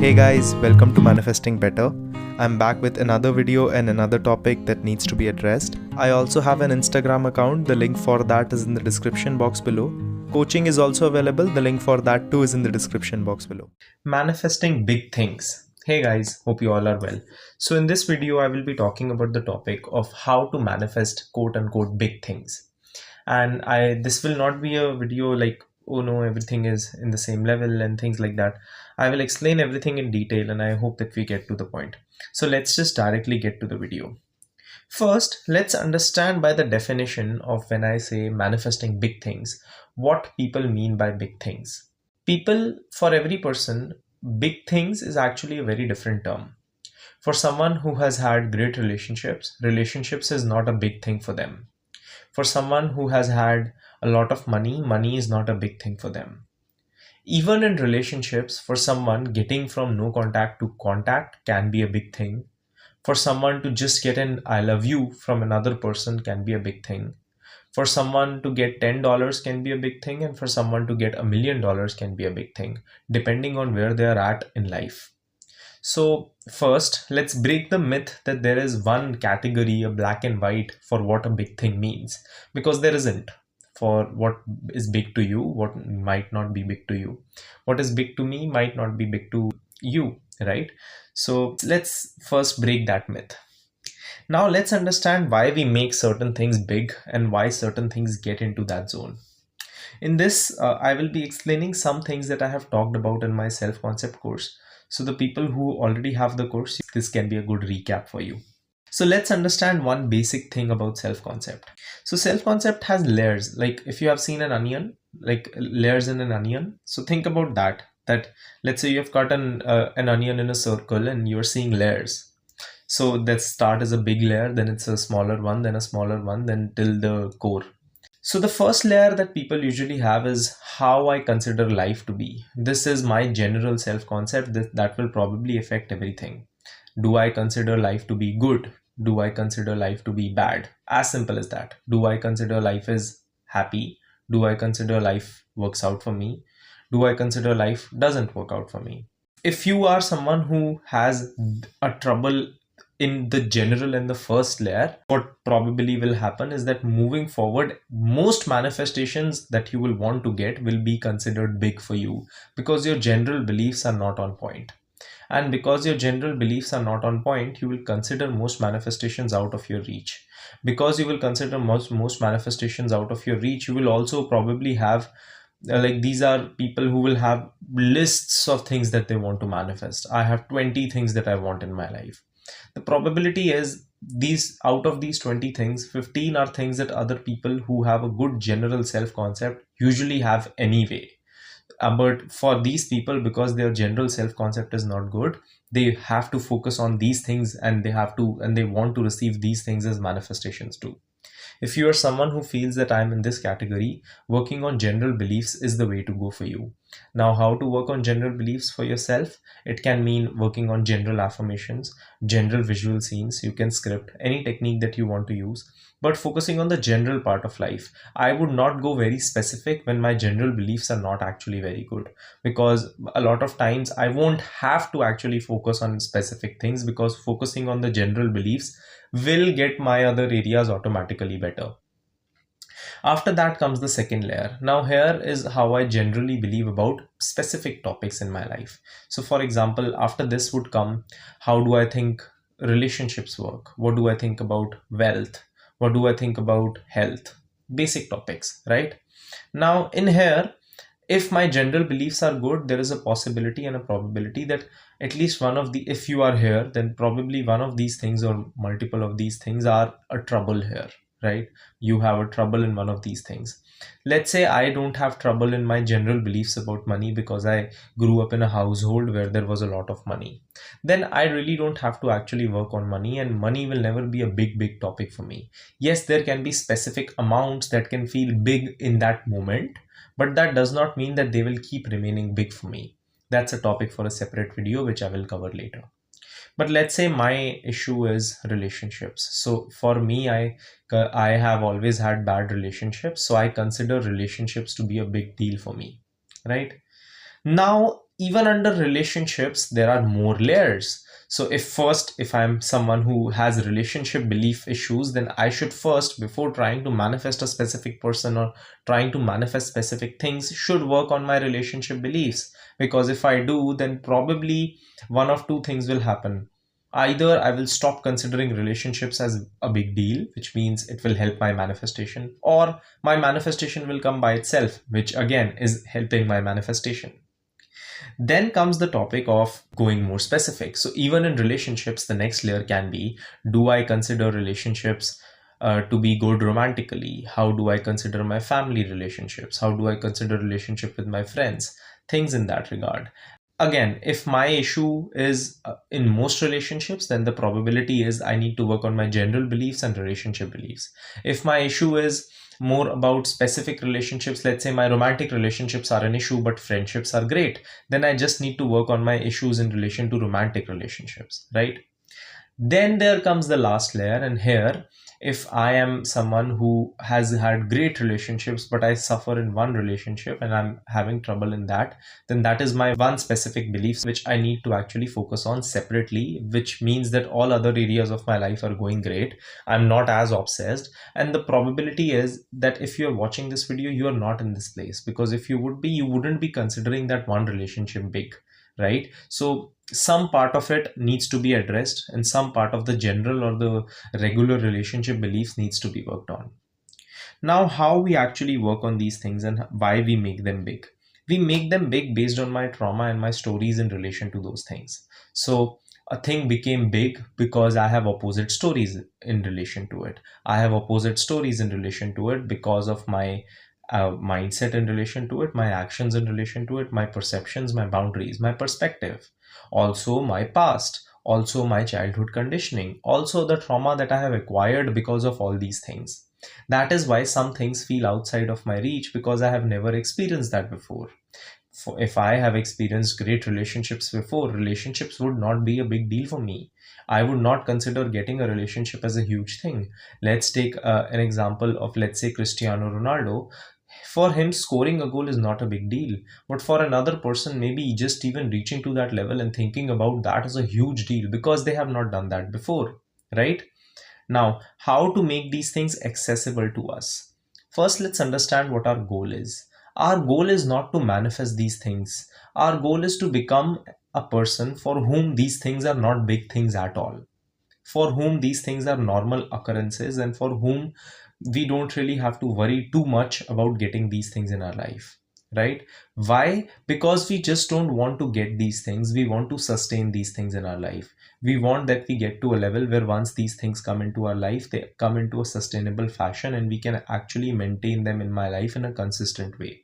Hey guys, welcome to Manifesting Better. I'm back with another video and another topic that needs to be addressed. I also have an Instagram account, the link for that is in the description box below. Coaching is also available, the link for that too is in the description box below. Manifesting big things. Hey guys, hope you all are well. So in this video, I will be talking about the topic of how to manifest quote unquote big things. And this will not be a video like, oh no, everything is in the same level and things like that. I will explain everything in detail and I hope that we get to the point. So let's just directly get to the video. First, let's understand by the definition of when I say manifesting big things, what people mean by big things. For every person, big things is actually a very different term. For someone who has had great relationships is not a big thing for them. For someone who has had a lot of money, money is not a big thing for them. Even in relationships, for someone, getting from no contact to contact can be a big thing. For someone to just get an I love you from another person can be a big thing. For someone to get $10 can be a big thing, and for someone to get $1 million can be a big thing, depending on where they are at in life. So first, let's break the myth that there is one category, a black and white, for what a big thing means, because there isn't. For what is big to you, what might not be big to you. What is big to me might not be big to you, right? So let's first break that myth. Now let's understand why we make certain things big and why certain things get into that zone. In this, I will be explaining some things that I have talked about in my self-concept course. So the people who already have the course, this can be a good recap for you. So let's understand one basic thing about self-concept. So self-concept has layers. Like if you have seen an onion, like layers in an onion. So think about that let's say you have cut an onion in a circle and you're seeing layers. So that start as a big layer, then it's a smaller one, then a smaller one, then till the core. So the first layer that people usually have is how I consider life to be. This is my general self-concept that will probably affect everything. Do I consider life to be good? Do I consider life to be bad? As simple as that. Do I consider life is happy? Do I consider life works out for me? Do I consider life doesn't work out for me? If you are someone who has a trouble in the general and the first layer, what probably will happen is that moving forward, most manifestations that you will want to get will be considered big for you because your general beliefs are not on point. And because your general beliefs are not on point, you will consider most manifestations out of your reach. Because you will consider most manifestations out of your reach, you will also probably have like these are people who will have lists of things that they want to manifest. I have 20 things that I want in my life. The probability is these out of these 20 things, 15 are things that other people who have a good general self-concept usually have anyway. But for these people, because their general self-concept is not good, they have to focus on these things and they want to receive these things as manifestations too. If you are someone who feels that I'm in this category, working on general beliefs is the way to go for you. Now, how to work on general beliefs for yourself? It can mean working on general affirmations, general visual scenes. You can script any technique that you want to use, but focusing on the general part of life. I would not go very specific when my general beliefs are not actually very good, because a lot of times I won't have to actually focus on specific things because focusing on the general beliefs will get my other areas automatically better. After that comes the second layer. Now here is how I generally believe about specific topics in my life. So for example, after this would come, how do I think relationships work? What do I think about wealth? What do I think about health? Basic topics, right? Now in here, if my general beliefs are good, there is a possibility and a probability that at least one of the, if you are here, then probably one of these things or multiple of these things are a trouble here, right? You have a trouble in one of these things. Let's say I don't have trouble in my general beliefs about money because I grew up in a household where there was a lot of money. Then I really don't have to actually work on money, and money will never be a big topic for me. Yes, there can be specific amounts that can feel big in that moment, but that does not mean that they will keep remaining big for me. That's a topic for a separate video, which I will cover later. But let's say my issue is relationships. So for me, I have always had bad relationships. So I consider relationships to be a big deal for me, right? Now, even under relationships, there are more layers. So if I'm someone who has relationship belief issues, then I should first, before trying to manifest a specific person or trying to manifest specific things, should work on my relationship beliefs. Because if I do, then probably one of two things will happen. Either I will stop considering relationships as a big deal, which means it will help my manifestation, or my manifestation will come by itself, which again is helping my manifestation. Then comes the topic of going more specific. So even in relationships, the next layer can be, do I consider relationships to be good romantically? How do I consider my family relationships? How do I consider relationship with my friends? Things in that regard. Again, if my issue is in most relationships, then the probability is I need to work on my general beliefs and relationship beliefs. If my issue is more about specific relationships, let's say my romantic relationships are an issue but friendships are great, then I just need to work on my issues in relation to romantic relationships, right? Then there comes the last layer, and here, if I am someone who has had great relationships but I suffer in one relationship and I'm having trouble in that, then that is my one specific belief which I need to actually focus on separately, which means that all other areas of my life are going great. I'm not as obsessed, and the probability is that if you're watching this video, you are not in this place, because if you would be, you wouldn't be considering that one relationship big, right? So some part of it needs to be addressed, and some part of the general or the regular relationship beliefs needs to be worked on. Now, how we actually work on these things and why we make them big. We make them big based on my trauma and my stories in relation to those things. So a thing became big because I have opposite stories in relation to it. I have opposite stories in relation to it because of my mindset in relation to it, my actions in relation to it, my perceptions, my boundaries, my perspective, also my past, also my childhood conditioning, also the trauma that I have acquired because of all these things. That is why some things feel outside of my reach, because I have never experienced that before. If I have experienced great relationships before, relationships would not be a big deal for me. I would not consider getting a relationship as a huge thing. Let's take an example of, let's say, Cristiano Ronaldo. For him, scoring a goal is not a big deal. But for another person, maybe just even reaching to that level and thinking about that is a huge deal because they have not done that before, right? Now, how to make these things accessible to us? First, let's understand what our goal is. Our goal is not to manifest these things. Our goal is to become a person for whom these things are not big things at all, for whom these things are normal occurrences, and for whom we don't really have to worry too much about getting these things in our life, right? Why? Because we just don't want to get these things. We want to sustain these things in our life. We want that we get to a level where once these things come into our life, they come into a sustainable fashion and we can actually maintain them in my life in a consistent way.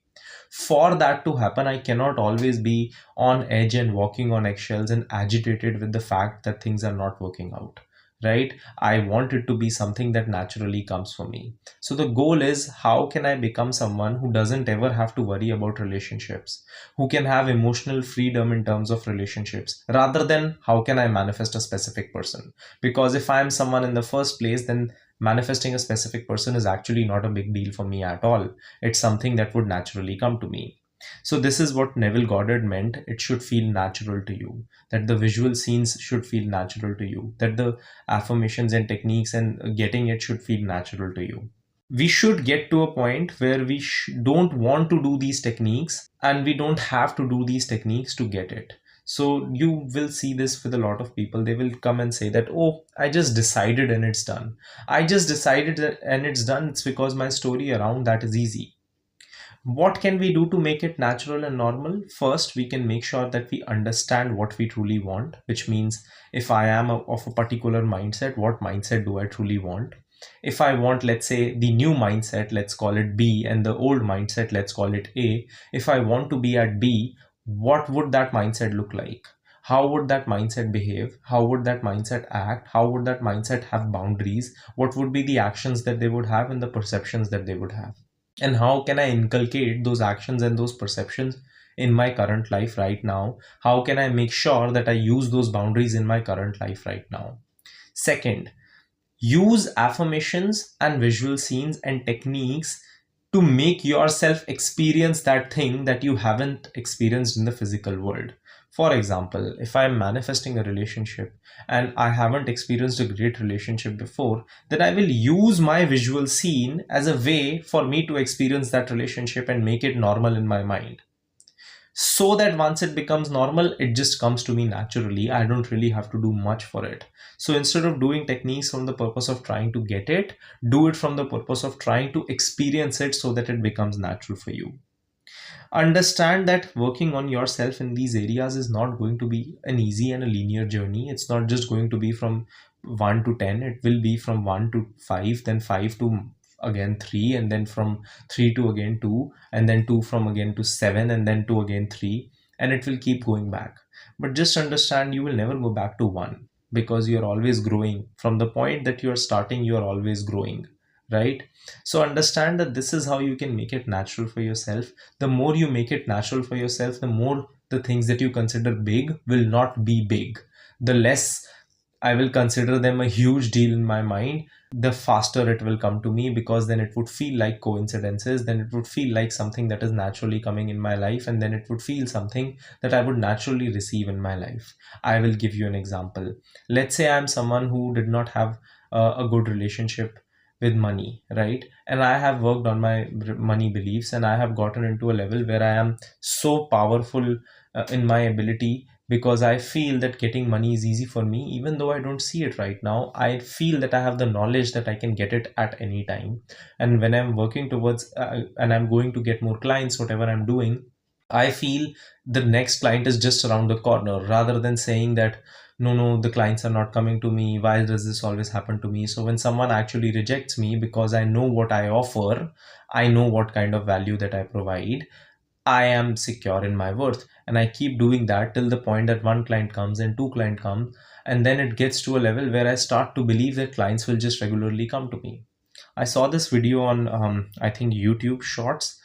For that to happen, I cannot always be on edge and walking on eggshells and agitated with the fact that things are not working out, right? I want it to be something that naturally comes for me. So the goal is, how can I become someone who doesn't ever have to worry about relationships, who can have emotional freedom in terms of relationships, rather than how can I manifest a specific person? Because if I'm someone in the first place, then manifesting a specific person is actually not a big deal for me at all. It's something that would naturally come to me. So this is what Neville Goddard meant. It should feel natural to you, that the visual scenes should feel natural to you, that the affirmations and techniques and getting it should feel natural to you. We should get to a point where we don't want to do these techniques, and we don't have to do these techniques to get it. So you will see this with a lot of people. They will come and say that, oh, I just decided and it's done. I just decided that and it's done. It's because my story around that is easy. What can we do to make it natural and normal? First, we can make sure that we understand what we truly want, which means if I am of a particular mindset, what mindset do I truly want? If I want, let's say, the new mindset, let's call it B, and the old mindset, let's call it A. If I want to be at B, what would that mindset look like? How would that mindset behave? How would that mindset act? How would that mindset have boundaries? What would be the actions that they would have and the perceptions that they would have? And how can I inculcate those actions and those perceptions in my current life right now? How can I make sure that I use those boundaries in my current life right now? Second, use affirmations and visual scenes and techniques to make yourself experience that thing that you haven't experienced in the physical world. For example, if I'm manifesting a relationship and I haven't experienced a great relationship before, then I will use my visual scene as a way for me to experience that relationship and make it normal in my mind. So that once it becomes normal, it just comes to me naturally. I don't really have to do much for it. So instead of doing techniques from the purpose of trying to get it, do it from the purpose of trying to experience it so that it becomes natural for you. Understand that working on yourself in these areas is not going to be an easy and a linear journey. It's not just going to be from 1 to 10. It will be from 1 to 5, then 5 to again 3, and then from 3 to again 2, and then 2 from again to 7, and then 2 again 3, and it will keep going back. But just understand, you will never go back to 1, because you're always growing. From the point that you're starting, you're always growing, right? So understand that this is how you can make it natural for yourself. The more you make it natural for yourself, the more the things that you consider big will not be big. The less I will consider them a huge deal in my mind, the faster it will come to me, because then it would feel like coincidences, then it would feel like something that is naturally coming in my life, and then it would feel something that I would naturally receive in my life. I will give you an example. Let's say I'm someone who did not have a good relationship with money, right? And I have worked on my money beliefs, and I have gotten into a level where I am so powerful in my ability, because I feel that getting money is easy for me. Even though I don't see it right now, I feel that I have the knowledge that I can get it at any time. And when I'm working towards and I'm going to get more clients, whatever I'm doing, I feel the next client is just around the corner, rather than saying that no, the clients are not coming to me, why does this always happen to me? So when someone actually rejects me, because I know what I offer, I know what kind of value that I provide, I am secure in my worth, and I keep doing that till the point that one client comes and two client come, and then it gets to a level where I start to believe that clients will just regularly come to me. I saw this video on I think YouTube Shorts,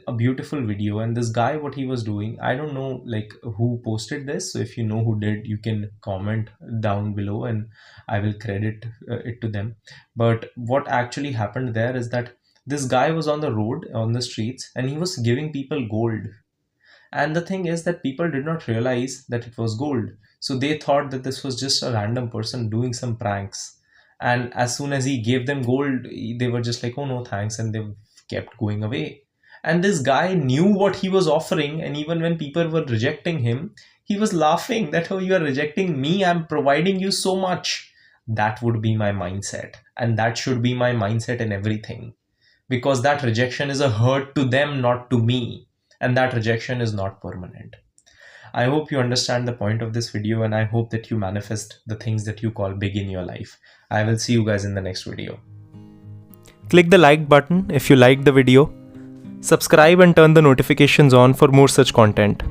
a beautiful video, and this guy, what he was doing, I don't know like who posted this, so if you know who did, you can comment down below and I will credit it to them. But what actually happened there is that this guy was on the road, on the streets, and he was giving people gold. And the thing is that people did not realize that it was gold. So they thought that this was just a random person doing some pranks. And as soon as he gave them gold, they were just like, oh no, thanks. And they kept going away. And this guy knew what he was offering. And even when people were rejecting him, he was laughing that, oh, you are rejecting me. I'm providing you so much. That would be my mindset. And that should be my mindset in everything. Because that rejection is a hurt to them, not to me. And that rejection is not permanent. I hope you understand the point of this video, and I hope that you manifest the things that you call big in your life. I will see you guys in the next video. Click the like button if you liked the video. Subscribe and turn the notifications on for more such content.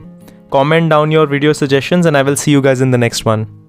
Comment down your video suggestions, and I will see you guys in the next one.